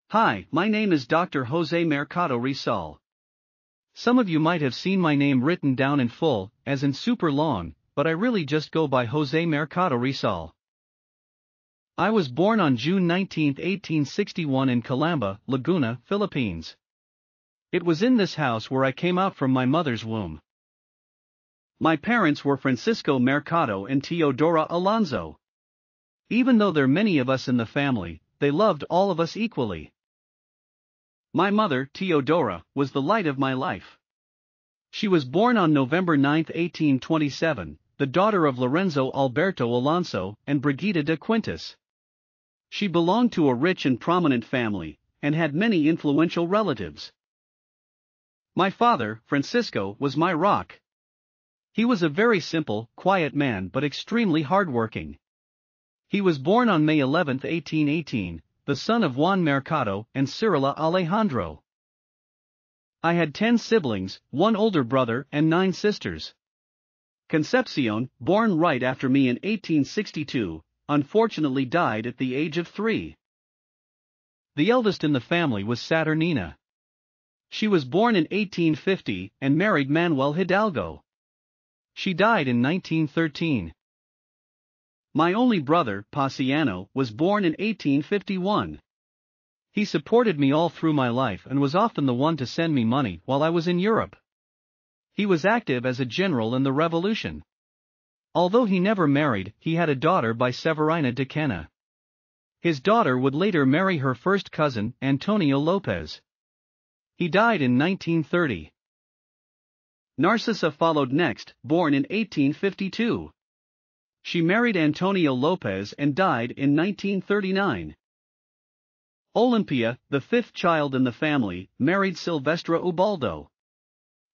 Hi, my name is Dr. Jose Mercado Rizal. Some of you might have seen my name written down in full, as in super long, but I really just go by Jose Mercado Rizal. I was born on June 19, 1861 in Calamba, Laguna, Philippines. It was in this house where I came out from my mother's womb. My parents were Francisco Mercado and Teodora Alonzo. Even though there are many of us in the family, they loved all of us equally. My mother, Teodora, was the light of my life. She was born on November 9, 1827, the daughter of Lorenzo Alberto Alonso and Brigida de Quintas. She belonged to a rich and prominent family, and had many influential relatives. My father, Francisco, was my rock. He was a very simple, quiet man but extremely hardworking. He was born on May 11, 1818, the son of Juan Mercado and Cirila Alejandro. I had 10 siblings, 1 older brother and 9 sisters. Concepcion, born right after me in 1862, unfortunately died at the age of 3. The eldest in the family was Saturnina. She was born in 1850 and married Manuel Hidalgo. She died in 1913. My only brother, Paciano, was born in 1851. He supported me all through my life and was often the one to send me money while I was in Europe. He was active as a general in the Revolution. Although he never married, he had a daughter by Severina de Cana. His daughter would later marry her first cousin, Antonio Lopez. He died in 1930. Narcissa followed next, born in 1852. She married Antonio Lopez and died in 1939. Olympia, the 5th child in the family, married Silvestre Ubaldo.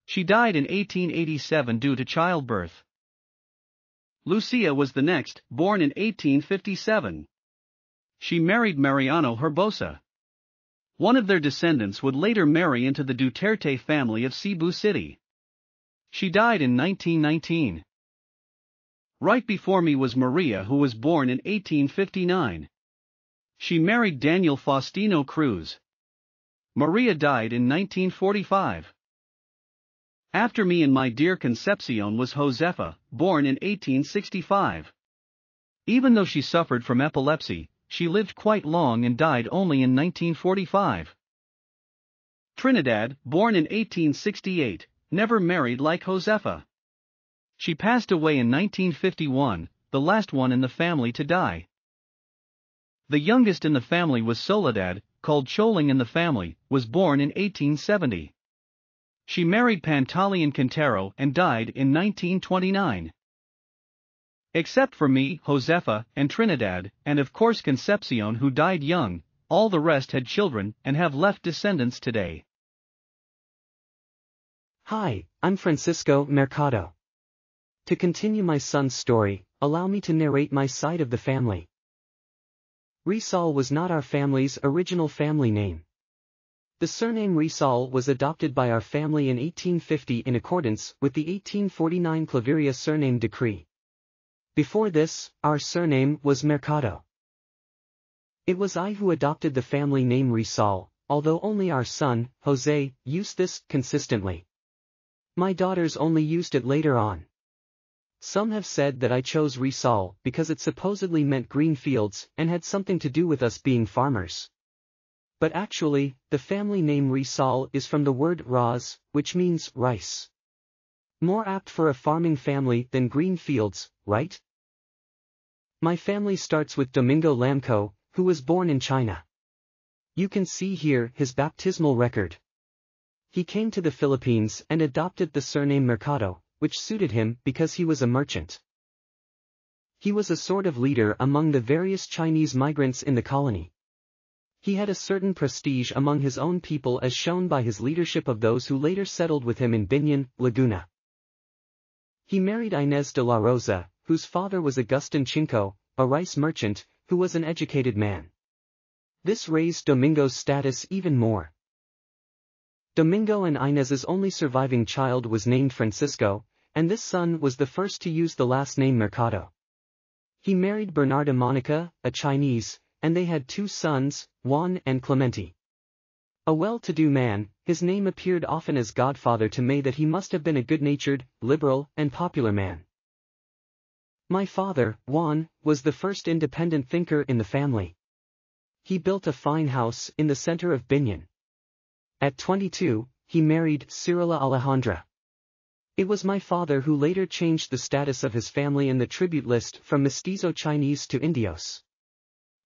She died in 1887 due to childbirth. Lucia was the next, born in 1857. She married Mariano Herbosa. One of their descendants would later marry into the Duterte family of Cebu City. She died in 1919. Right before me was Maria, who was born in 1859. She married Daniel Faustino Cruz. Maria died in 1945. After me and my dear Concepcion was Josefa, born in 1865. Even though she suffered from epilepsy, she lived quite long and died only in 1945. Trinidad, born in 1868, never married like Josefa. She passed away in 1951, the last one in the family to die. The youngest in the family was Soledad, called Choling in the family, was born in 1870. She married Pantaleon Quintero and died in 1929. Except for me, Josefa, and Trinidad, and of course Concepcion, who died young, all the rest had children and have left descendants today. Hi, I'm Francisco Mercado. To continue my son's story, allow me to narrate my side of the family. Rizal was not our family's original family name. The surname Rizal was adopted by our family in 1850 in accordance with the 1849 Claveria surname decree. Before this, our surname was Mercado. It was I who adopted the family name Rizal, although only our son, Jose, used this consistently. My daughters only used it later on. Some have said that I chose Rizal because it supposedly meant green fields and had something to do with us being farmers. But actually, the family name Rizal is from the word raz, which means rice. More apt for a farming family than green fields, right? My family starts with Domingo Lamco, who was born in China. You can see here his baptismal record. He came to the Philippines and adopted the surname Mercado, which suited him because he was a merchant. He was a sort of leader among the various Chinese migrants in the colony. He had a certain prestige among his own people as shown by his leadership of those who later settled with him in Binion, Laguna. He married Inez de la Rosa, whose father was Agustin Chinco, a rice merchant, who was an educated man. This raised Domingo's status even more. Domingo and Inez's only surviving child was named Francisco, and this son was the first to use the last name Mercado. He married Bernarda Monica, a Chinese, and they had 2 sons, Juan and Clemente. A well-to-do man, his name appeared often as godfather to me that he must have been a good-natured, liberal, and popular man. My father, Juan, was the first independent thinker in the family. He built a fine house in the center of Binyan. At 22, he married Cirila Alejandra. It was my father who later changed the status of his family in the tribute list from Mestizo Chinese to Indios.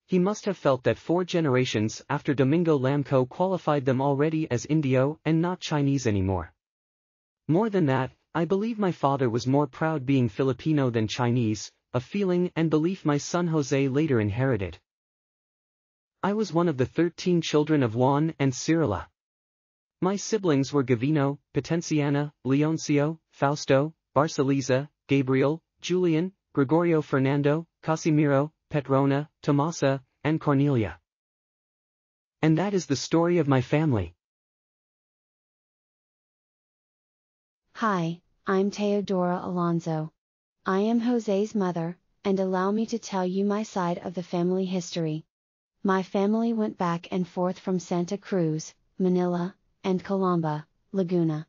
He must have felt that 4 generations after Domingo Lamco qualified them already as Indio and not Chinese anymore. More than that, I believe my father was more proud being Filipino than Chinese, a feeling and belief my son Jose later inherited. I was one of the 13 children of Juan and Cirila. My siblings were Gavino, Potenciana, Leoncio, Fausto, Barceliza, Gabriel, Julian, Gregorio Fernando, Casimiro, Petrona, Tomasa, and Cornelia. And that is the story of my family. Hi, I'm Teodora Alonso. I am Jose's mother, and allow me to tell you my side of the family history. My family went back and forth from Santa Cruz, Manila, and Calamba, Laguna.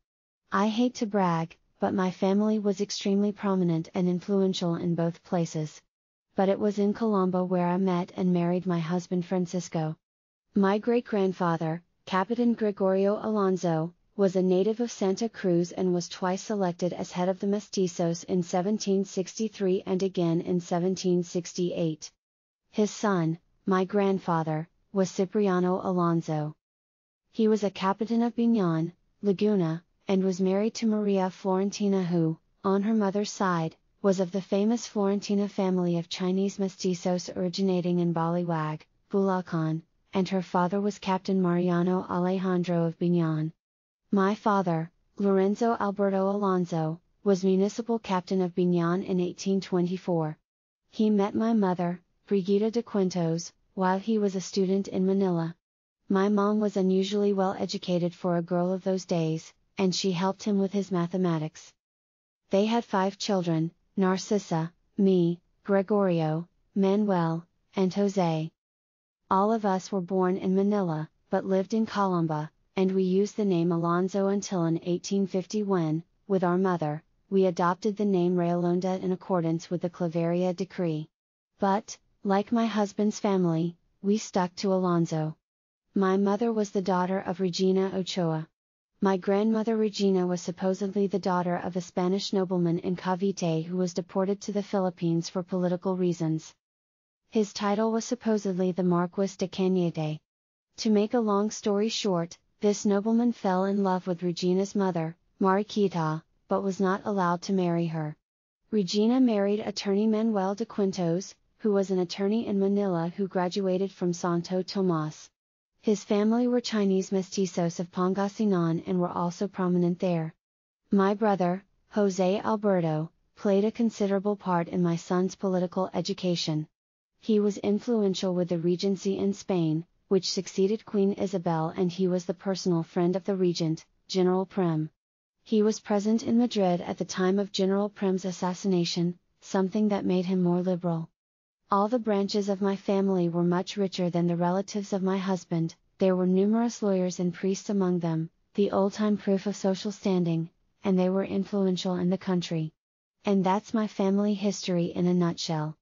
I hate to brag, but my family was extremely prominent and influential in both places. But it was in Calamba where I met and married my husband Francisco. My great-grandfather, Capitan Gregorio Alonso, was a native of Santa Cruz and was twice selected as head of the Mestizos in 1763 and again in 1768. His son, my grandfather, was Cipriano Alonso. He was a Capitan of Biñan, Laguna, and was married to Maria Florentina who, on her mother's side, was of the famous Florentina family of Chinese mestizos originating in Baliwag, Bulacan, and her father was Captain Mariano Alejandro of Biñan. My father, Lorenzo Alberto Alonso, was municipal captain of Biñan in 1824. He met my mother, Brigida de Quintos, while he was a student in Manila. My mom was unusually well educated for a girl of those days, and she helped him with his mathematics. They had 5 children, Narcissa, me, Gregorio, Manuel, and Jose. All of us were born in Manila, but lived in Calamba, and we used the name Alonso until in 1850 when, with our mother, we adopted the name Rayolonda in accordance with the Claveria decree. But, like my husband's family, we stuck to Alonso. My mother was the daughter of Regina Ochoa. My grandmother Regina was supposedly the daughter of a Spanish nobleman in Cavite who was deported to the Philippines for political reasons. His title was supposedly the Marquis de Cañete. To make a long story short, this nobleman fell in love with Regina's mother, Mariquita, but was not allowed to marry her. Regina married attorney Manuel de Quintos, who was an attorney in Manila who graduated from Santo Tomas. His family were Chinese mestizos of Pangasinan and were also prominent there. My brother, Jose Alberto, played a considerable part in my son's political education. He was influential with the Regency in Spain, which succeeded Queen Isabel, and he was the personal friend of the regent, General Prim. He was present in Madrid at the time of General Prim's assassination, something that made him more liberal. All the branches of my family were much richer than the relatives of my husband. There were numerous lawyers and priests among them, the old-time proof of social standing, and they were influential in the country. And that's my family history in a nutshell.